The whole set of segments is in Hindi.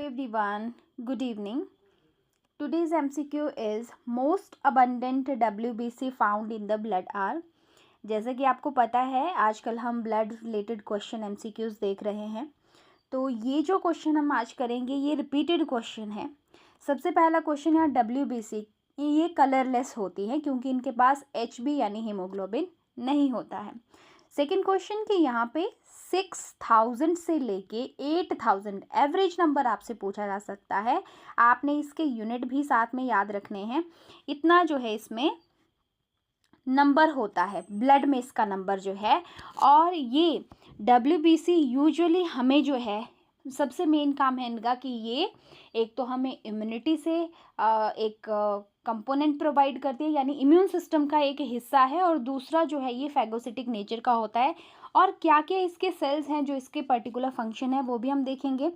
everyone, good evening. Today's MCQ is most abundant WBC found in the blood are. जैसे कि आपको पता है आजकल हम ब्लड रिलेटेड क्वेश्चन MCQs देख रहे हैं। तो ये जो क्वेश्चन हम आज करेंगे ये रिपीटेड क्वेश्चन है। सबसे पहला क्वेश्चन यहाँ WBC, ये कलरलेस होती है क्योंकि इनके पास HB यानी हीमोग्लोबिन नहीं होता है। सेकेंड क्वेश्चन कि यहाँ पे 6000 से लेके 8000 एवरेज नंबर आपसे पूछा जा सकता है। आपने इसके यूनिट भी साथ में याद रखने हैं। इतना जो है इसमें नंबर होता है, ब्लड में इसका नंबर जो है। और ये WBC यूजुअली हमें जो है सबसे मेन काम है इनका कि ये एक तो हमें इम्यूनिटी से एक कंपोनेंट प्रोवाइड करती है यानी इम्यून सिस्टम का एक हिस्सा है, और दूसरा जो है ये फैगोसिटिक नेचर का होता है। और क्या क्या इसके सेल्स हैं जो इसके पर्टिकुलर फंक्शन है वो भी हम देखेंगे।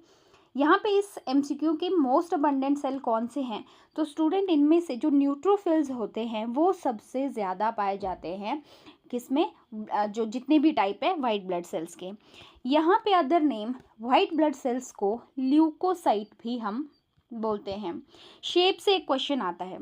यहाँ पे इस MCQ की मोस्ट अबंडेंट सेल कौन से हैं, तो स्टूडेंट इनमें से जो न्यूट्रोफिल्स होते हैं वो सबसे ज़्यादा पाए जाते हैं किसमें, जो जितने भी टाइप है वाइट ब्लड सेल्स के। यहाँ पे other name white blood cells को ल्यूकोसाइट भी हम बोलते हैं। शेप से एक क्वेश्चन आता है,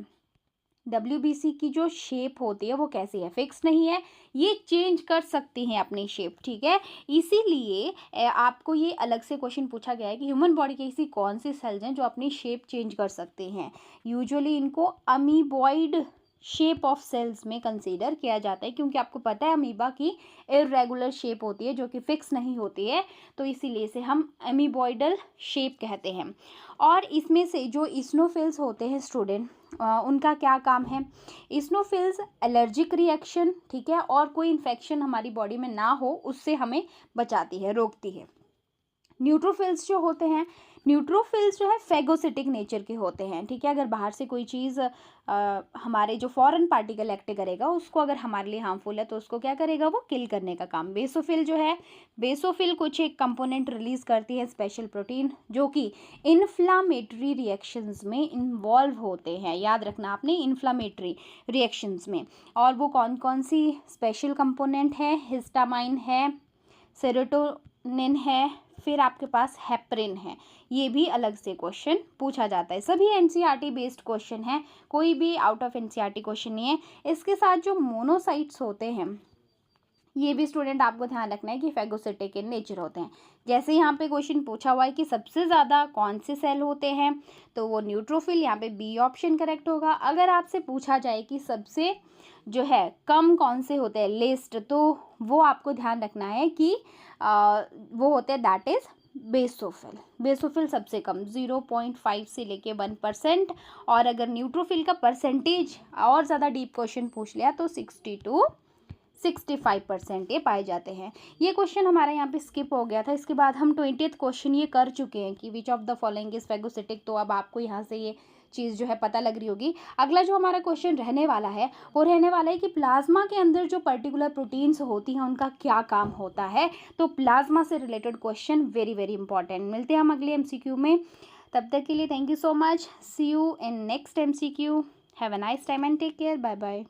WBC की जो शेप होती है वो कैसी है, फिक्स नहीं है, ये चेंज कर सकती हैं अपनी शेप, ठीक है। इसीलिए आपको ये अलग से क्वेश्चन पूछा गया है कि ह्यूमन बॉडी की ऐसी कौन सी सेल्स हैं जो अपनी शेप चेंज कर सकती हैं। यूजुअली इनको अमीबॉइड शेप ऑफ सेल्स में कंसीडर किया जाता है क्योंकि आपको पता है अमीबा की इर्रेगुलर शेप होती है जो कि फिक्स नहीं होती है, तो इसीलिए इसे हम अमीबॉइडल शेप कहते हैं। और इसमें से जो इस्नोफिल्स होते हैं स्टूडेंट, उनका क्या काम है, इस्नोफिल्स एलर्जिक रिएक्शन, ठीक है, और कोई इन्फेक्शन हमारी बॉडी में ना हो उससे हमें बचाती है, रोकती है। न्यूट्रोफिल्स जो होते हैं, न्यूट्रोफिल्स जो है फैगोसिटिक नेचर के होते हैं, ठीक है। अगर बाहर से कोई चीज़ हमारे जो फॉरेन पार्टिकल एक्ट करेगा उसको अगर हमारे लिए हार्मफुल है तो उसको क्या करेगा, वो किल करने का काम। बेसोफिल जो है, बेसोफिल कुछ एक कंपोनेंट रिलीज करती है, स्पेशल प्रोटीन, जो कि इन्फ्लामेटरी रिएक्शंस में इन्वॉल्व होते हैं। याद रखना आपने, इन्फ्लामेटरी रिएक्शंस में। और वो कौन कौन सी स्पेशल कंपोनेंट है, हिस्टामाइन है, सेरोटोनिन है, फिर आपके पास हेपरिन है। ये भी अलग से क्वेश्चन पूछा जाता है। सभी NCERT बेस्ड क्वेश्चन है, कोई भी आउट ऑफ NCERT क्वेश्चन नहीं है। इसके साथ जो मोनोसाइट्स होते हैं ये भी स्टूडेंट आपको ध्यान रखना है कि फैगोसिटिक इन नेचर होते हैं। जैसे यहाँ पे क्वेश्चन पूछा हुआ है कि सबसे ज़्यादा कौन से सेल होते हैं, तो वो न्यूट्रोफिल, यहाँ पे B ऑप्शन करेक्ट होगा। अगर आपसे पूछा जाए कि सबसे जो है कम कौन से होते हैं, लेस्ट, तो वो आपको ध्यान रखना है कि वो होते हैं दैट इज़ बेसोफिल। बेसोफिल सबसे कम 0.5 से लेके 1%, और अगर न्यूट्रोफिल का परसेंटेज और ज़्यादा डीप क्वेश्चन पूछ लिया तो 60 to 65% ये पाए जाते हैं। ये क्वेश्चन हमारा यहाँ पे स्किप हो गया था। इसके बाद हम 20th क्वेश्चन ये कर चुके हैं कि which of the following is phagocytic, तो अब आपको यहाँ से ये चीज़ जो है पता लग रही होगी। अगला जो हमारा क्वेश्चन रहने वाला है वो रहने वाला है कि प्लाज्मा के अंदर जो पर्टिकुलर प्रोटीन्स होती हैं उनका क्या काम होता है। तो प्लाज्मा से related question very very important. मिलते हैं हम अगले MCQ में, तब तक के लिए thank you so much. See you in next MCQ। Have a nice time and take care, bye bye.